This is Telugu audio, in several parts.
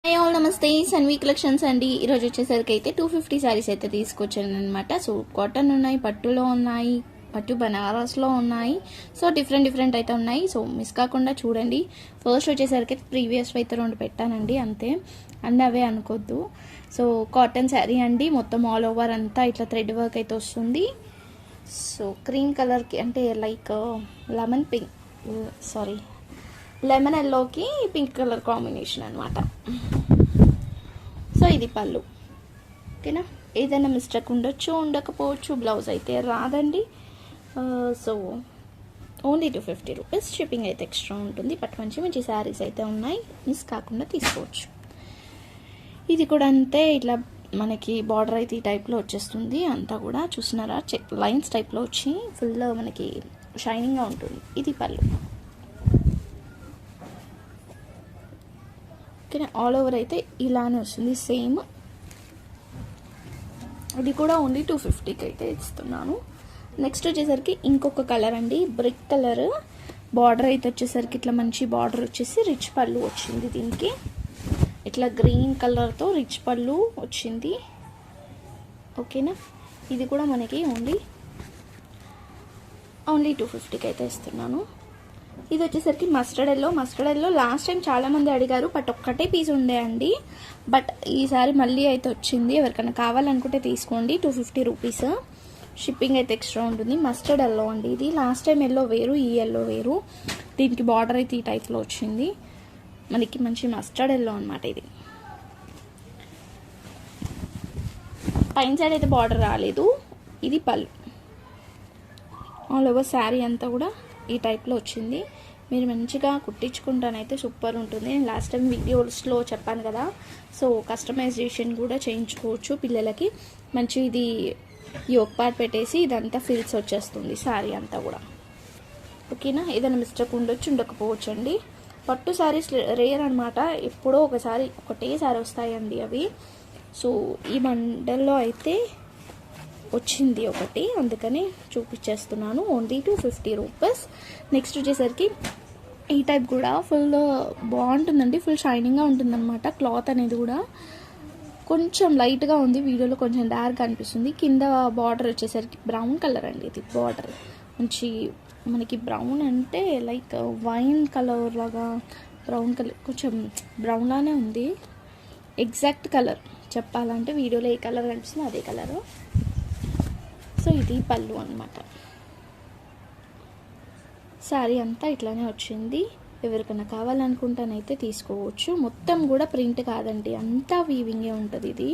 హాయ్ ఆల్ నమస్తే సన్వి కలెక్షన్స్ అండి. ఈరోజు వచ్చేసరికి అయితే 250 శారీస్ అయితే తీసుకొచ్చాను అనమాట. సో కాటన్ ఉన్నాయి, పట్టులో ఉన్నాయి, పట్టు బనారస్లో ఉన్నాయి. సో డిఫరెంట్ అయితే ఉన్నాయి. సో మిస్ కాకుండా చూడండి. ఫస్ట్ వచ్చేసరికి ప్రీవియస్ అయితే 2 పెట్టానండి, అంతే. అన్నీ అవే అనుకోద్దు. సో కాటన్ శారీ అండి, మొత్తం ఆల్ ఓవర్ అంతా ఇట్లా థ్రెడ్ వర్క్ అయితే వస్తుంది. సో క్రీమ్ కలర్కి అంటే లైక్ లెమన్ ఎల్లోకి పింక్ కలర్ కాంబినేషన్ అనమాట. సో ఇది పళ్ళు, ఓకేనా. ఏదైనా మిస్టేక్ ఉండొచ్చు, ఉండకపోవచ్చు. బ్లౌజ్ అయితే రాదండి. So only 250 rupees. షిప్పింగ్ అయితే ఎక్స్ట్రా ఉంటుంది. బట్ మంచి శారీస్ అయితే ఉన్నాయి, మిస్ కాకుండా తీసుకోవచ్చు. ఇది కూడా అంతే, ఇట్లా మనకి బార్డర్ అయితే ఈ టైప్లో వచ్చేస్తుంది. అంతా కూడా చూస్తున్నారా, లైన్స్ టైప్లో వచ్చి ఫుల్ మనకి షైనింగ్గా ఉంటుంది. ఇది పళ్ళు, ఓకే. ఆల్ ఓవర్ అయితే ఇలానే వస్తుంది సేమ్. ఇది కూడా ఓన్లీ 250కి అయితే ఇస్తున్నాను. నెక్స్ట్ వచ్చేసరికి ఇంకొక కలర్ అండి, బ్రిక్ కలర్. బార్డర్ అయితే వచ్చేసరికి ఇట్లా మంచి బార్డర్ వచ్చేసి రిచ్ పళ్ళు వచ్చింది. దీనికి ఇట్లా గ్రీన్ కలర్తో రిచ్ పళ్ళు వచ్చింది, ఓకేనా. ఇది కూడా మనకి ఓన్లీ 250కి అయితే ఇస్తున్నాను. ఇది వచ్చేసరికి మస్టర్డ్ ఎల్లో లాస్ట్ టైం చాలామంది అడిగారు, బట్ ఒక్కటే పీస్ ఉండే అండి. బట్ ఈసారి మళ్ళీ అయితే వచ్చింది. ఎవరికైనా కావాలనుకుంటే తీసుకోండి. 250 రూపీస్. షిప్పింగ్ అయితే ఎక్స్ట్రా ఉంటుంది. మస్టర్డ్ ఎల్లో అండి ఇది. లాస్ట్ టైం ఎల్లో వేరు, ఈ ఎల్లో వేరు. దీనికి బార్డర్ అయితే ఈ టైప్లో వచ్చింది. మనకి మంచి మస్టర్డ్ ఎల్లో అనమాట ఇది. పైన సైడ్ అయితే బార్డర్ రాలేదు. ఇది పళ్ళు. ఆల్ ఓవర్ శారీ అంతా కూడా ఈ టైప్లో వచ్చింది. మీరు మంచిగా కుట్టించుకుంటానైతే సూపర్ ఉంటుంది. నేను లాస్ట్ టైం వీడియోస్లో చెప్పాను కదా. సో కస్టమైజేషన్ కూడా చేయించుకోవచ్చు పిల్లలకి. మంచి ఇది యోక్ పార్ట్ పెట్టేసి ఇదంతా ఫిల్స్ వచ్చేస్తుంది శారీ అంతా కూడా, ఓకేనా. ఏదైనా మిస్టేక్ ఉండొచ్చు, ఉండకపోవచ్చు అండి. పట్టు శారీస్ రేర్ అనమాట, ఎప్పుడో ఒకటేసారి వస్తాయండి అవి. సో ఈ బండల్లో అయితే వచ్చింది ఒకటి, అందుకని చూపించేస్తున్నాను. Only 250 rupees. నెక్స్ట్ వచ్చేసరికి ఈ టైప్ కూడా ఫుల్ బాగుంటుందండి, ఫుల్ షైనింగ్గా ఉంటుందన్నమాట. క్లాత్ అనేది కూడా కొంచెం లైట్గా ఉంది, వీడియోలో కొంచెం డార్క్ అనిపిస్తుంది. కింద బార్డర్ వచ్చేసరికి బ్రౌన్ కలర్ అండి. ఇది బార్డర్ మంచి మనకి బ్రౌన్ అంటే లైక్ వైన్ కలర్ లాగా, బ్రౌన్ కలర్ కొంచెం బ్రౌన్ లానే ఉంది. ఎగ్జాక్ట్ కలర్ చెప్పాలంటే వీడియోలో ఏ కలర్ కనిపిస్తుంది అదే కలరు. సో ఇది పళ్ళు అనమాట. శారీ అంతా ఇట్లానే వచ్చింది. ఎవరికైనా కావాలనుకుంటానైతే తీసుకోవచ్చు. మొత్తం కూడా ప్రింట్ కాదండి, అంతా వీవింగే ఉంటుంది. ఇది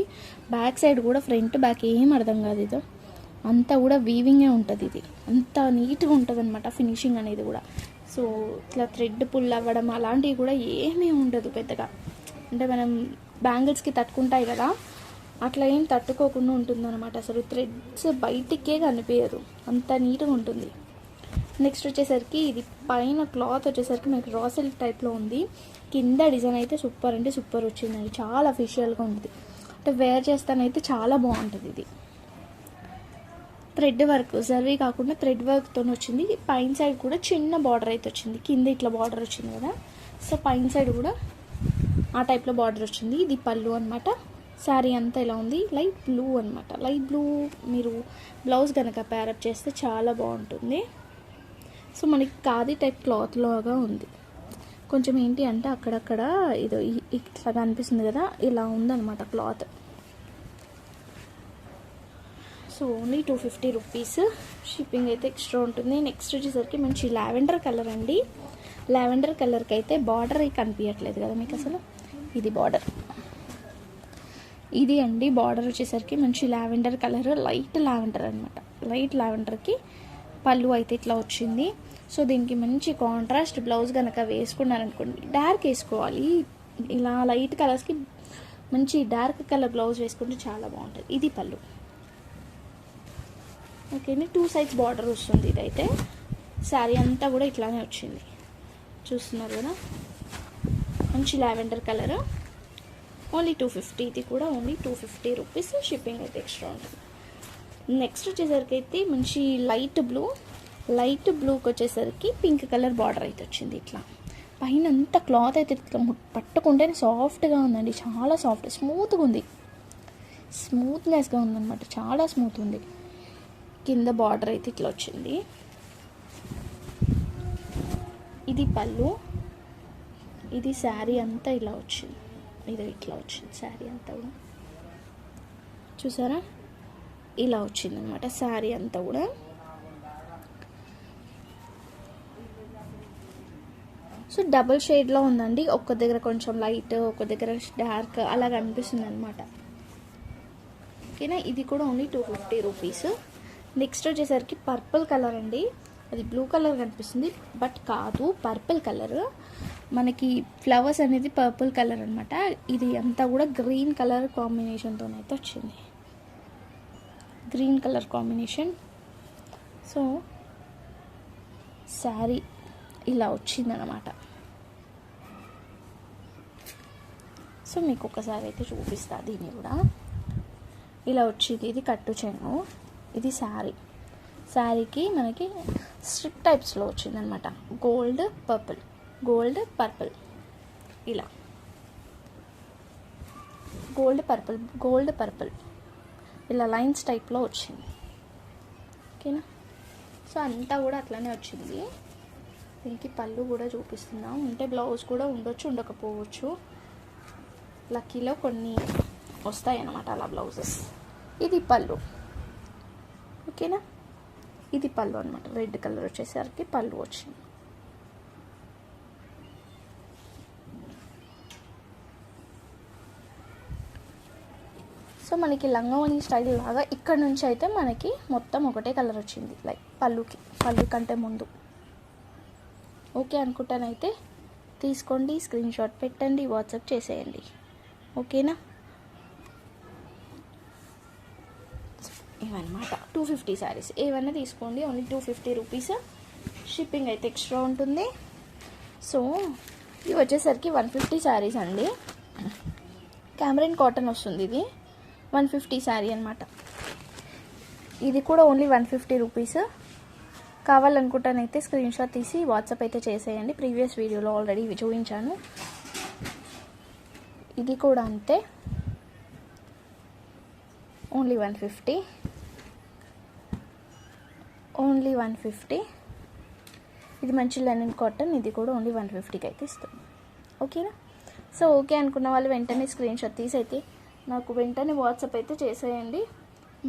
బ్యాక్ సైడ్ కూడా ఫ్రంట్ బ్యాక్ ఏం అర్థం కాదు, ఇదో అంతా కూడా వీవింగే ఉంటుంది. ఇది అంత నీట్గా ఉంటుంది అనమాట, ఫినిషింగ్ అనేది కూడా. సో ఇట్లా థ్రెడ్ పుల్ అవ్వడం అలాంటివి కూడా ఏమీ ఉండదు పెద్దగా. అంటే మనం బ్యాంగిల్స్కి తట్టుకుంటాయి కదా, అట్లా ఏం తట్టుకోకుండా ఉంటుందన్నమాట. అసలు థ్రెడ్స్ బయటికే కనిపించదు, అంత నీట్గా ఉంటుంది. నెక్స్ట్ వచ్చేసరికి ఇది పైన క్లాత్ వచ్చేసరికి మనకి రా సిల్క్ టైప్లో ఉంది. కింద డిజైన్ అయితే సూపర్ అంటే సూపర్ వచ్చిందండి, చాలా అఫీషియల్గా ఉంటుంది. అంటే వేర్ చేస్తానైతే చాలా బాగుంటుంది. ఇది థ్రెడ్ వర్క్, జర్వీ కాకుండా థ్రెడ్ వర్క్తో వచ్చింది. పైన సైడ్ కూడా చిన్న బార్డర్ అయితే వచ్చింది. కింద ఇట్లా బార్డర్ వచ్చింది కదా, సో పైన సైడ్ కూడా ఆ టైప్లో బార్డర్ వచ్చింది. ఇది పళ్ళు అనమాట. శారీ అంతా ఇలా ఉంది, లైట్ బ్లూ అనమాట. లైట్ బ్లూ మీరు బ్లౌజ్ కనుక ప్యారప్ చేస్తే చాలా బాగుంటుంది. సో మనకి ఖాదీ టైప్ క్లాత్ లాగా ఉంది. కొంచెం ఏంటి అంటే అక్కడక్కడ ఇది ఇట్లా కనిపిస్తుంది కదా, ఇలా ఉందన్నమాట cloth. So only 250 rupees. Shipping అయితే ఎక్స్ట్రా ఉంటుంది. నెక్స్ట్ వచ్చేసరికి మంచి లావెండర్ కలర్ అండి. లావెండర్ కలర్కి అయితే బార్డర్ కనిపించట్లేదు కదా మీకు అసలు. ఇది బార్డర్, ఇది అండి బార్డర్ వచ్చేసరికి మంచి లావెండర్ కలర్, లైట్ లావెండర్ అనమాట. లైట్ లావెండర్కి పళ్ళు అయితే ఇట్లా వచ్చింది. సో దీనికి మంచి కాంట్రాస్ట్ బ్లౌజ్ కనుక వేసుకున్నారనుకోండి, డార్క్ వేసుకోవాలి. ఇలా లైట్ కలర్స్కి మంచి డార్క్ కలర్ బ్లౌజ్ వేసుకుంటే చాలా బాగుంటుంది. ఇది పళ్ళు, ఓకేనా. 2 సైడ్స్ బార్డర్ వస్తుంది. ఇదైతే శారీ అంతా కూడా ఇట్లానే వచ్చింది, చూస్తున్నారు కదా. మంచి లావెండర్ కలర్, ఓన్లీ 250. ఇది కూడా ఓన్లీ 250 రూపీస్. షిప్పింగ్ అయితే ఎక్స్ట్రా ఉంటుంది. నెక్స్ట్ వచ్చేసరికి అయితే మంచి లైట్ బ్లూకి వచ్చేసరికి పింక్ కలర్ బార్డర్ అయితే వచ్చింది. ఇట్లా పైన అంతా క్లాత్ అయితే ఇట్లా పట్టుకుంటేనే సాఫ్ట్గా ఉందండి, చాలా సాఫ్ట్, స్మూత్గా ఉంది, స్మూత్నెస్గా ఉందన్నమాట, చాలా స్మూత్ ఉంది. కింద బార్డర్ అయితే ఇట్లా వచ్చింది. ఇది పళ్ళు, ఇది శారీ అంతా ఇలా వచ్చింది, ఇది ఇట్లా వచ్చింది శారీ అంతా కూడా, చూసారా ఇలా వచ్చిందనమాట శారీ అంతా కూడా. సో డబుల్ షేడ్లో ఉందండి, ఒక్క దగ్గర కొంచెం లైట్, ఒక్క దగ్గర డార్క్ అలా కనిపిస్తుంది అనమాట. ఓకేనా, ఇది కూడా ఓన్లీ 250 రూపీస్. నెక్స్ట్ వచ్చేసరికి పర్పుల్ కలర్ అండి, అది బ్లూ కలర్ కనిపిస్తుంది బట్ కాదు, పర్పుల్ కలర్. మనకి ఫ్లవర్స్ అనేది పర్పుల్ కలర్ అనమాట. ఇది అంతా కూడా గ్రీన్ కలర్ కాంబినేషన్తోనైతే వచ్చింది, green colour combination. So sari ఇలా వచ్చిందనమాట. సో మీకు ఒకసారి అయితే చూపిస్తా, దీన్ని కూడా ఇలా వచ్చింది. ఇది కట్టు చెంగు, ఇది శారీ, శారీకి మనకి స్ట్రిప్ టైప్స్లో వచ్చిందనమాట, గోల్డ్ పర్పుల్, గోల్డ్ పర్పుల్, ఇలా గోల్డ్ పర్పుల్, గోల్డ్ పర్పుల్, ఇలా లైన్స్ టైప్లో వచ్చింది. ఓకేనా, సో అంతా కూడా అట్లానే వచ్చింది. దీనికి పళ్ళు కూడా చూపిస్తున్నాం, ఉంటే బ్లౌజ్ కూడా ఉండొచ్చు, ఉండకపోవచ్చు, లక్కీలో కొన్ని వస్తాయి అన్నమాట అలా బ్లౌజెస్. ఇది పళ్ళు. ఓకేనా, ఇది పళ్ళు అనమాట, రెడ్ కలర్ వచ్చేసరికి పళ్ళు వచ్చింది. సో మనకి లంగావోణి స్టైల్ లాగా ఇక్కడ నుంచి అయితే మనకి మొత్తం ఒకటే కలర్ వచ్చింది, లైక్ పళ్ళు కంటే ముందు. ఓకే అనుకుంటానైతే తీసుకోండి, స్క్రీన్ షాట్ పెట్టండి, వాట్సాప్ చేసేయండి. ఓకేనా, ఇవన్నమాట 250 శారీస్, ఏవన్నా తీసుకోండి, ఓన్లీ 250 రూపీస్. షిప్పింగ్ అయితే ఎక్స్ట్రా ఉంటుంది. సో ఇవి వచ్చేసరికి 150 శారీస్ అండి, క్యామరిన్ కాటన్ వస్తుంది, ఇది 150 శారీ అనమాట. ఇది కూడా ఓన్లీ 150 రూపీస్. కావాలనుకుంటానైతే స్క్రీన్ షాట్ తీసి వాట్సాప్ అయితే చేసేయండి, ప్రీవియస్ వీడియోలో ఆల్రెడీ చూపించాను. ఇది కూడా అంతే, ఓన్లీ 150, ఓన్లీ 150. ఇది మంచి లెనిన్ కాటన్, ఇది కూడా ఓన్లీ 150కి అయితే ఇస్తుంది. ఓకేనా, సో ఓకే అనుకున్న వాళ్ళు వెంటనే స్క్రీన్ షాట్ తీసి అయితే నాకు వెంటనే వాట్సాప్ అయితే చేసేయండి.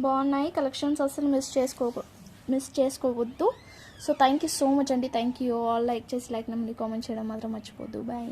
బాగున్నాయి కలెక్షన్స్, అసలు మిస్ చేసుకోవద్దు. So thank you so much అండి, థ్యాంక్ యూ ఆల్. లైక్ చేసి లైక్ నెంబర్ని కామెంట్ చేయడం మాత్రం మర్చిపోద్దు. బాయ్.